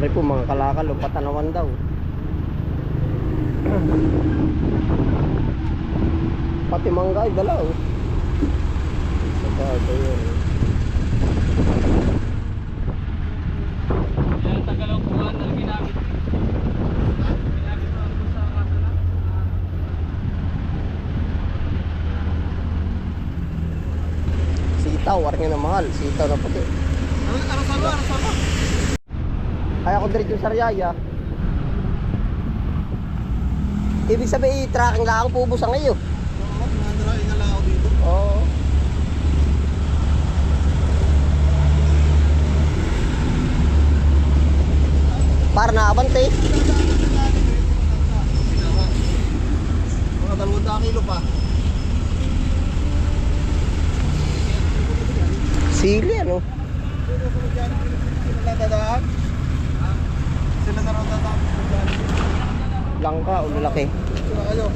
Ari po mga kalakal o patanawan daw. Pati mangga ay dala oh. Sa bago yun. Yan, Tagalog po ang ginamit. Ginamit po ako sa kaso na. Sitaw, arang na mahal. Sitaw na puti. Ano sama? Ay ako diretso sa Riyaya. Ibig sabihin, tracking lang ang pubusan ngayon. Oo, nandraing nga lang ako dito. Oo. Para naabante. Mga 200 kilo pa. Sili ano? Sila dadaan? Sila na raw dadaan. Langka o lalaki. Sila kayo.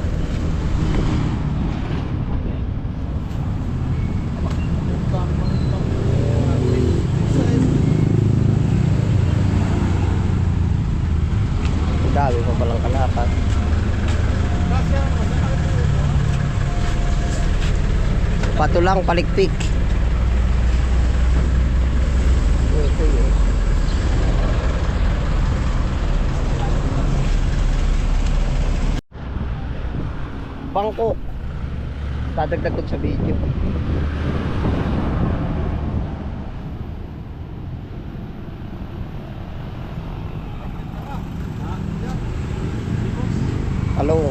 Dami pa palang kalakal. Pato lang, palikpik. Ito yun. Bangkok. Dadagdag ko sa video. Hello.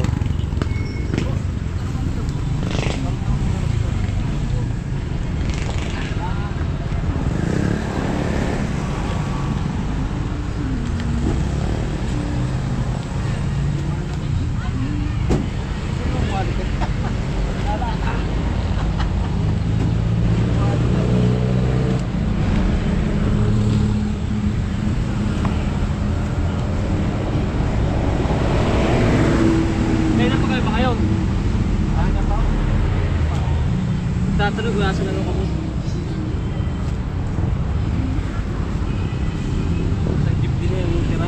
Tatanong wala sila nung kami. Sa jeep din na yung tira.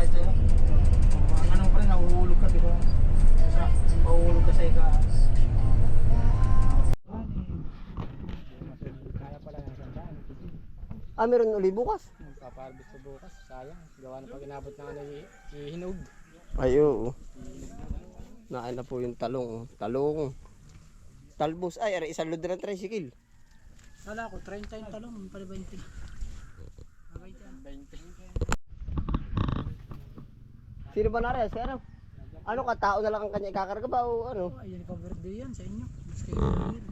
bayad sa'yo. Ang ano pa rin, nahuhulog ka, di ba? Mahuhulog ka sa ika. Kaya pala ng sandaan. Meron uli bukas. Magpaparbit sa bukas, sayang. Gawa na pag inabot na ano, ihinog. Ay, oo. Nakain na po yung talong. Talong. Talbos. Ay, aray, isang load na ng tricycle. Wala ko, 30 yung talong, pala 20. Okay dyan. 20. Sino ba na rin? Si ano? Ano ka? Tao na lang ang kanya ikakarga ba o ano? Ay, yan pa birthday yan sa inyo. Mas kayo Ariel.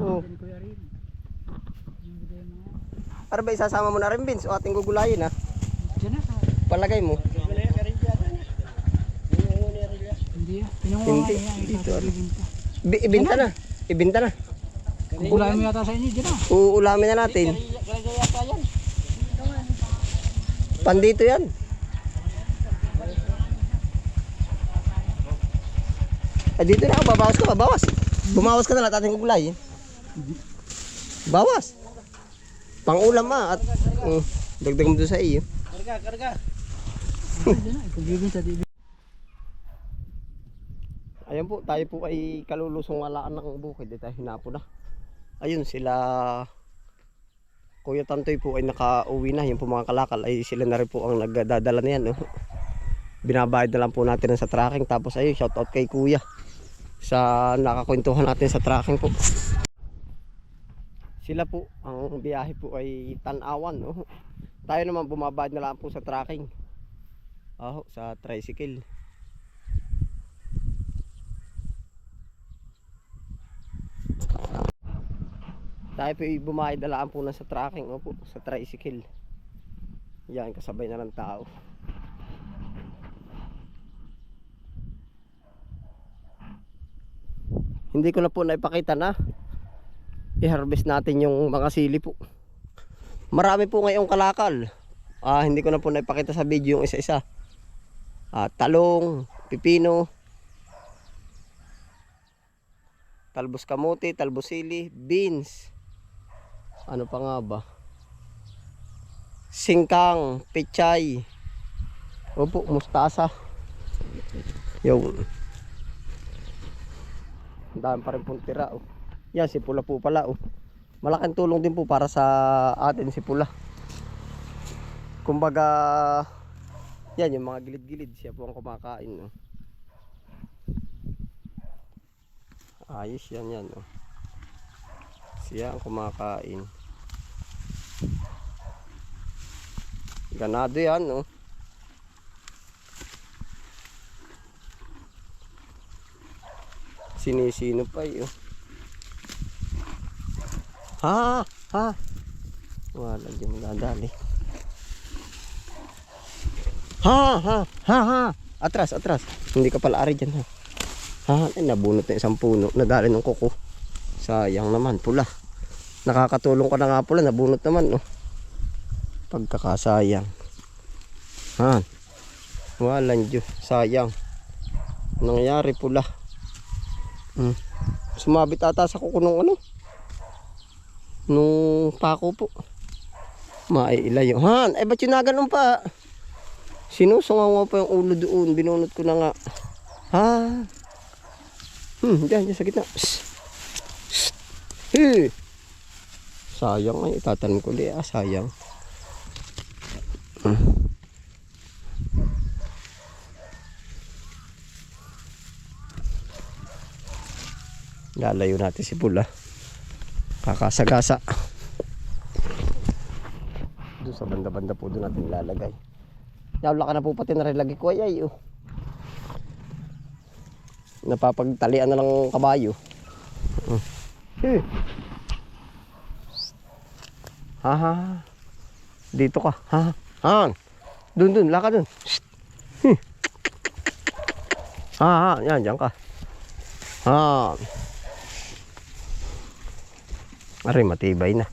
Oo. Yan ko Ariel. Yung bigay mo nga. Para ba isasama mo na rin, Vince? O ating gugulayin ha? Diyan na. Palagay mo. Hindi ah. Pinunga Hindi. nga yan. Dito, ano? Ibinta. Ibinta na. Ibinta na. Gulayan mo yata sa inyo, dyan ah. Uulamin na natin. Pandito yan. Ay, dito na ako. Babawas ka. Babawas. Bumawas ka na lang. Ating gugulayin. Bawas. Pang-ulam At dagdag mo doon sa iyo. Karga. Diyan na. Ipag-ibinta. Ayan po, tayo po ay kalulusong walaan ng bukid. Tayo hinapo na. Ayun sila Kuya Tantoy po ay nakauwi na. Yung po mga kalakal ay sila na rin po ang nagdadala niyan. Binabayad na lang po natin sa tracking. Tapos ayun, shout out kay Kuya sa nakakwentuhan natin sa tracking po. Sila po, ang biyahe po ay Tanawan. Tayo naman bumabayad na lang po sa tracking. Sa tricycle. Tayo po bumayad na lang po na sa tracking. Sa tricycle. Yan, kasabay na ng tao. Hindi ko na po naipakita na i-harvest natin yung mga sili po. Marami po ngayong kalakal. Hindi ko na po naipakita sa video yung isa-isa. Talong, pipino, talbos kamote, talbos sili, beans. Ano pa nga ba? Singkang, pechay. Mustasa. Yung dami pa rin pong tira. Yan, si Pula po pala. Malaking tulong din po para sa atin si Pula. Kumbaga, yan yung mga gilid-gilid. Siya po ang kumakain. Ayos yan. Siya ang kumakain. Ganado yan. Sinisino pa yun. Wala dyan magdadali. Atras. Hindi ka pala ari dyan nabunot na isang puno. Nadali ng kuko. Sayang naman, Pula. Nakakatulong ka na nga Pula. Nabunot naman pagkakasayang. Walang Diyos. Sayang. Nangyari Pula. Sumabit ata sa kuko nung nung pako po. Maiilay yung ba't yun na ganun pa? Sinusungaw pa yung ulo doon. Binunot ko na nga. Diyan sa gitna. Sayang ay itatanim ko ulit. Sayang. Lalayo natin si Pula. Kakasagasa. Doon sa banda-banda po doon natin lalagay. Wala ka na po pati narilagay ko ay napapagtalian na lang kabayo. Dito ka. Doon, laka doon. Yan, dyan ka. Aray, matibay na.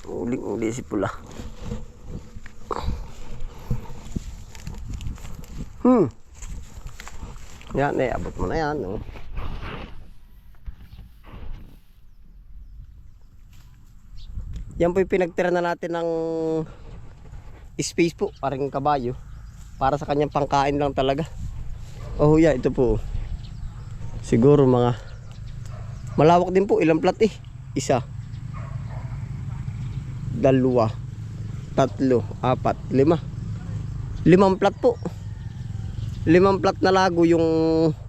Uling-uli si Pula. Yan, abot mo na yan. No? Yan po yung pinagtira na natin ng space po, parang kabayo. Para sa kanyang pangkain lang talaga. Oh yeah, ito po. Siguro mga malawak din po, ilang plat eh. 1, 2, 3, 4, 5. 5 plat po. 5 plat na lago yung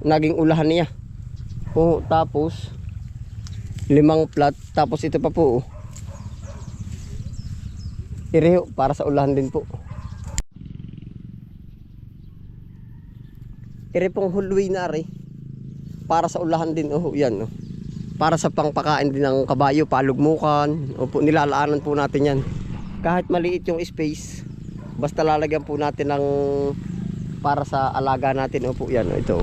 naging ulahan niya. Oh, tapos 5 plat, tapos ito pa po. Ireho para sa ulahan din po. Ire pong hulwi na rin para sa ulahan din. Oh, yan oh. Para sa pangpakain din ng kabayo, palugmukan. Opo, nilalaanan po natin yan. Kahit maliit yung space, basta lalagyan po natin ng para sa alaga natin. Opo, yan ito.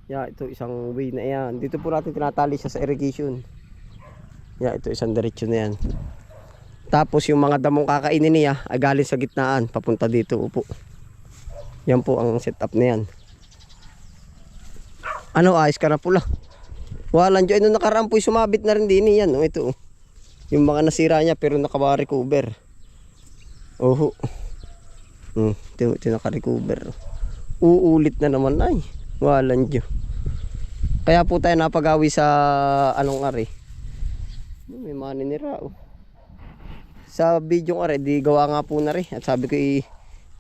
Yeah, ito isang way na yan. Dito po natin tinatali siya sa irrigation. Yeah, ito isang diretsyo na yan. Tapos yung mga damong kakainin niya ay galing sa gitnaan papunta dito. Opo. Yan po ang setup na yan. Ano, ayos ka na pula. Walang dyan, nung nakaraan po sumabit na rin din yan. Ito, yung mga nasira niya pero naka-recover. Oho. Ito naka-recover. Uulit na naman ay. Walang dyan. Kaya po tayo napagawi sa anong ari. May maninira oh. Sa video ng ari, di gawa nga po na rin. At sabi ko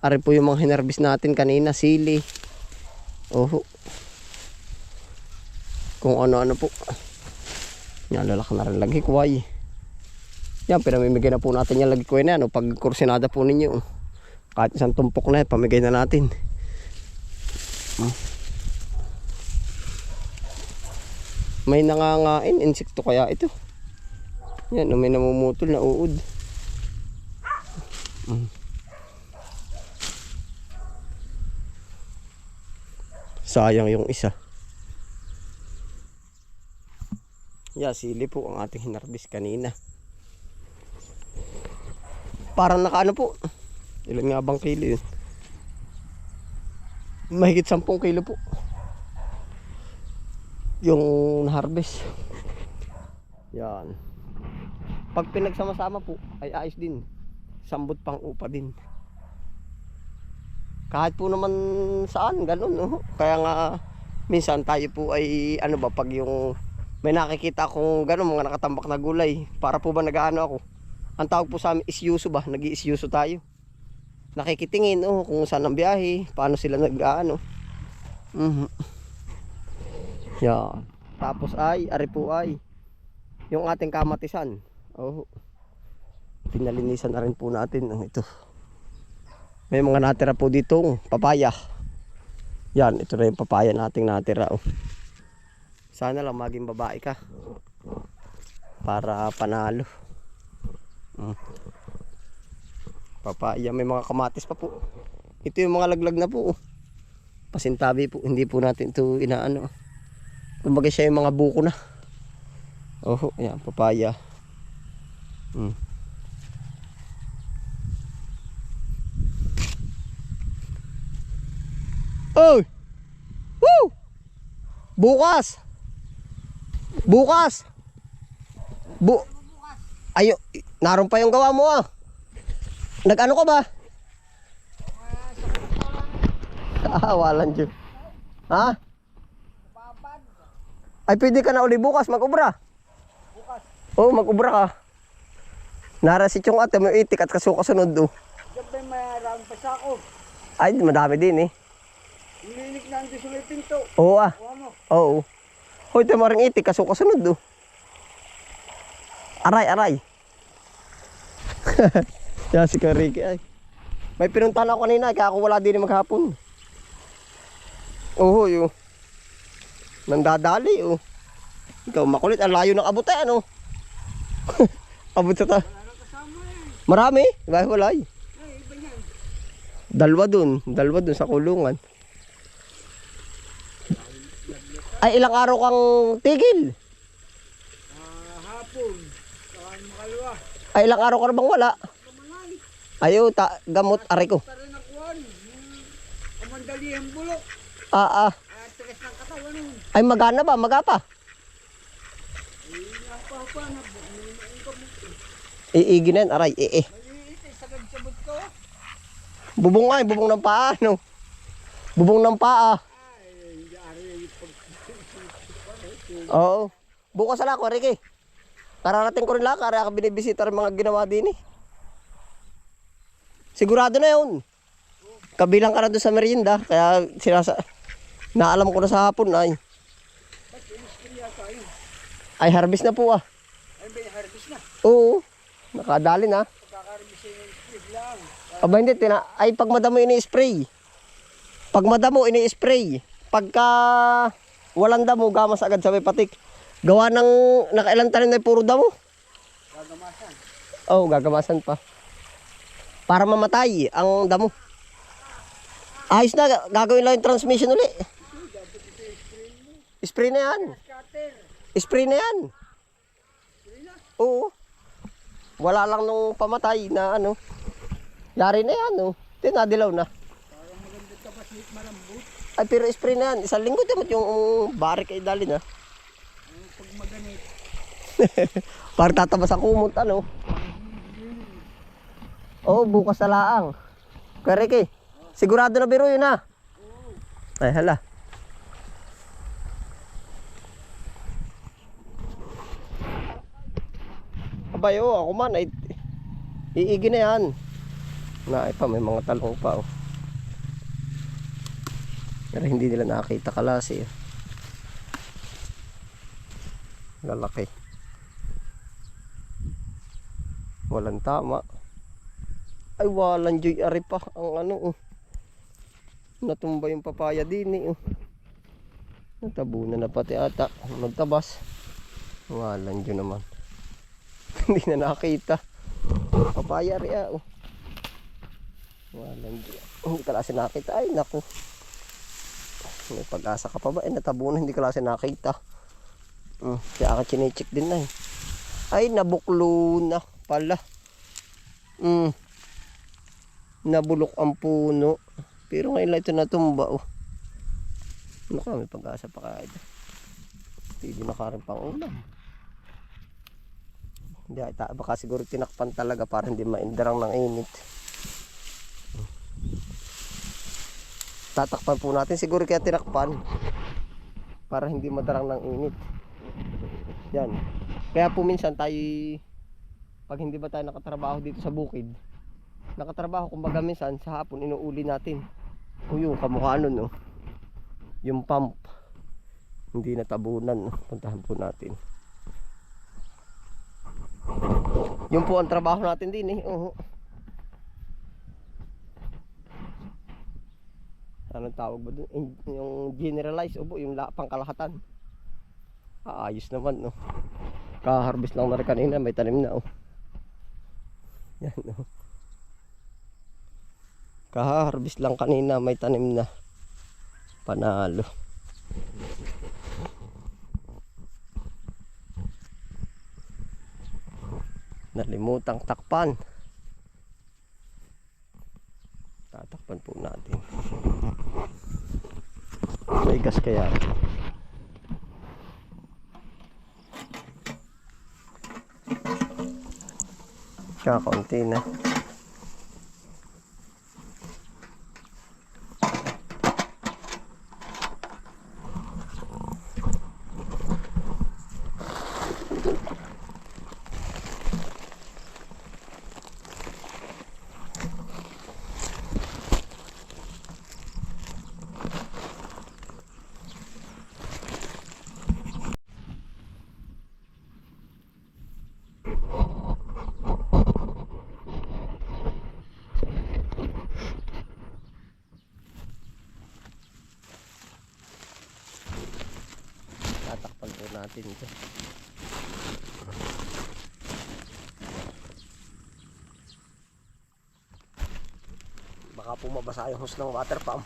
ari po yung mga hinarbis natin kanina. Sili. Oho. Kung ano-ano po. Yan, lalak na rin lagi kuway. Yan, pinamimigay na po natin yung lagi kuway na yan. Pag kursinada po ninyo. Kahit isang tumpok na yan, pamigay na natin. May nangangain, insekto kaya ito. Yan, may namumutol na uod. Sayang yung isa. Yeah, sili po ang ating hinarbis kanina. Parang nakaano po. Ilan nga bang kilo yun? Mahigit 10 kilo po yung harvest. Yan. Pag pinagsama-sama po ay ayos din. Sambot pang upa din. Kahit po naman saan ganun no? Kaya nga minsan tayo po ay ano ba pag yung may nakikita akong gano'n mga nakatambak na gulay. Para po ba nag-ano ako? Ang tawag po sa amin isyuso ba? Nag-iisyuso tayo. Nakikitingin kung saan ang biyahe. Paano sila nag-ano. Yan. Tapos ay, ari po ay yung ating kamatisan. Pinalinisan na rin po natin ito. May mga natira po ditong papaya. Yan, ito na yung papaya nating natira Sana lang maging babae ka para panalo. Papaya, may mga kamatis pa po. Ito yung mga laglag na po. Pasintabi po, hindi po natin ito inaano. Kumbaga siya yung mga buko na. Yan, papaya. Oy! Woo! Bukas! Ayo, naroon pa yung gawa mo Nag-ano ka ba? Walang dyan. Ha? Ay pwede ka na uli bukas mag-ubra. Bukas? Oo, mag-ubra ka. Narasit yung ate mo itik at kasukasunod Diyan ba mayroon pa sa ako? Ay, madami din Nilinig na ang disulay pinto. Oo Oo. Hoy, ito mo rin itik kasukasunod Aray. Yan si Kariki ay. May pinuntahan ako kanina kaya ako wala din maghapon. Yun. Nandadali Ikaw makulit, ang layo ng abot abot sa Marami, walay. Dalawa dun sa kulungan. Ay ilang araw kang tigil? Hapon. Makalawa. Ay ilang araw ka na bang wala? Ayo, gamot aray ko. mandali ang bulok. Ah, ah. Tigas ng katawan nun. Ay, magana ba? Magapa? Napapa na. Iigi na yan, aray, Maliit eh, sagad sa but ko. Bubong nga, bubong ng paa, no? Bubong ng paa. Ay, hindi ari pag... Oo. Bukas ala ko, Ricky. Kararating ko rin lang, kaya ka binibisita rin mga ginawa din eh. Sigurado na yun. Kabilang ka na doon sa merienda, kaya naalam ko na sa hapon ay. Ba't in-spray yata yun? Ay, harvest na po ah. Ay, may harvest na. Oo. Nakadali na. Pagkakarabis yung spray lang. Aba hindi, ay pag madamo ini-spray. Pag madamo ini-spray. Pagka walang damo, gamas agad sa may patik. Gawa ng nakailang tanim na puro damo. Gagamasan. Oo, gagamasan pa. Para mamatay ang damo. Ayos na, gagawin lang yung transmission uli. Spray na yan. Scatter. Spray na yan. Oo. Wala lang nung pamatay na ano. Yari na yan, no. Tinadilaw na. Parang maganda tapos malambot. Ay, pero spray na yan. Isang linggo dapat yung barik ay dali na. Pag maganit. Para tatabas ang kumot, ano. Oo, bukas na laang. Kaya Ricky, sigurado na biro yun, ha? Ay, hala. Abay, oh, ako man, ay, iigi na yan. Na, ay pa, may mga talong pa, oh. Pero hindi nila nakakita kalasi, eh. Lalaki. Walang tama. Ay, walang joy ari pa ang ano, oh. Natumba yung papaya din, eh, oh. Natabunan na pati ata. Nagtabas. Walang joy naman. Hindi na nakita. Papaya ari, ah, oh. Walang joy. Hindi ka kasi nakita. Ay, naku. May pag-asa ka pa ba? Eh, natabunan. Hindi ka kasi nakita. Kaya ako chinecheck din na, eh. Ay, nabuklo na pala. Nabulok ang puno. Pero ngayon lang ito natumba, oh. Ano ka, may pag-asa pa kahit. Pwede na ka rin pang ulam. Hindi, baka siguro tinakpan talaga para hindi maindarang ng init. Tatakpan po natin siguro kaya tinakpan para hindi madarang ng init. Yan. Kaya po minsan tayo, pag hindi ba tayo nakatrabaho dito sa bukid, nakatrabaho kumbaga minsan sa hapon inuuli natin. O yung kamukha nun, no? Yung pump hindi natabunan, no? Puntahan po natin. Yung po ang trabaho natin din, eh. Anong tawag ba dun? Yung generalize, ubo, yung pangkalahatan. Ayos naman, no? Kaharvest lang na rin kanina, may tanim na, oh. Yan, no? Kaharvest lang kanina, may tanim na. Panalo. Nalimutang takpan. Tatakpan po natin. May gas kaya. Tsaka konti na. Tatakpan po natin ito. Baka po mabasa yung hose ng water pump.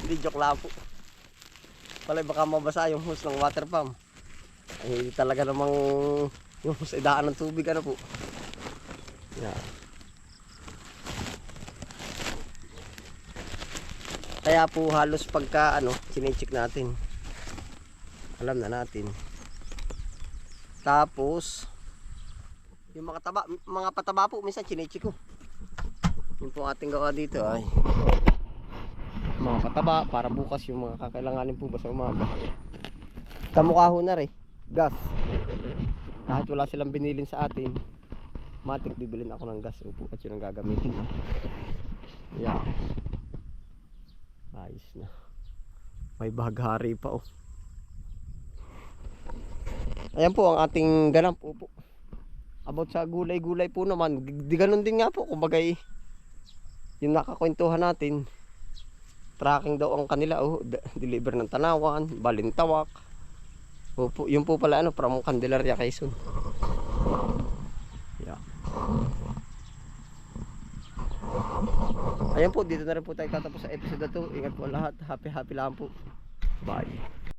Hindi, joke lang po. Palay baka mabasa yung hose ng water pump. Ay, hindi talaga namang yung hose ay daan ng tubig, ano po. Yan. Kaya po halos pagka ano, chinecheck natin. Alam na natin. Tapos yung mga pataba po minsan chinecheck ko. Yung po ating gawa dito ay mga pataba para bukas yung mga kakailanganin po ba sa umaga. Kamukha ho na rin, gas. Kahit wala silang binilin sa atin, matik bibilin ako ng gas. Upo at yun ang gagamitin. Yeah. Ayos na. May baghari pa oh. Ayan po ang ating ganap po. About sa gulay-gulay po naman, di ganun din nga po. Kumbaga yung nakakwentuhan natin, tracking daw ang kanila oh, deliver ng Tanawan, Balintawak. Opo, yun po pala ano, from Candelaria, Quezon. Yeah. Ayan po, dito na rin po tayo tatapos sa episode na to. Ingat po lahat, happy lang po. Bye.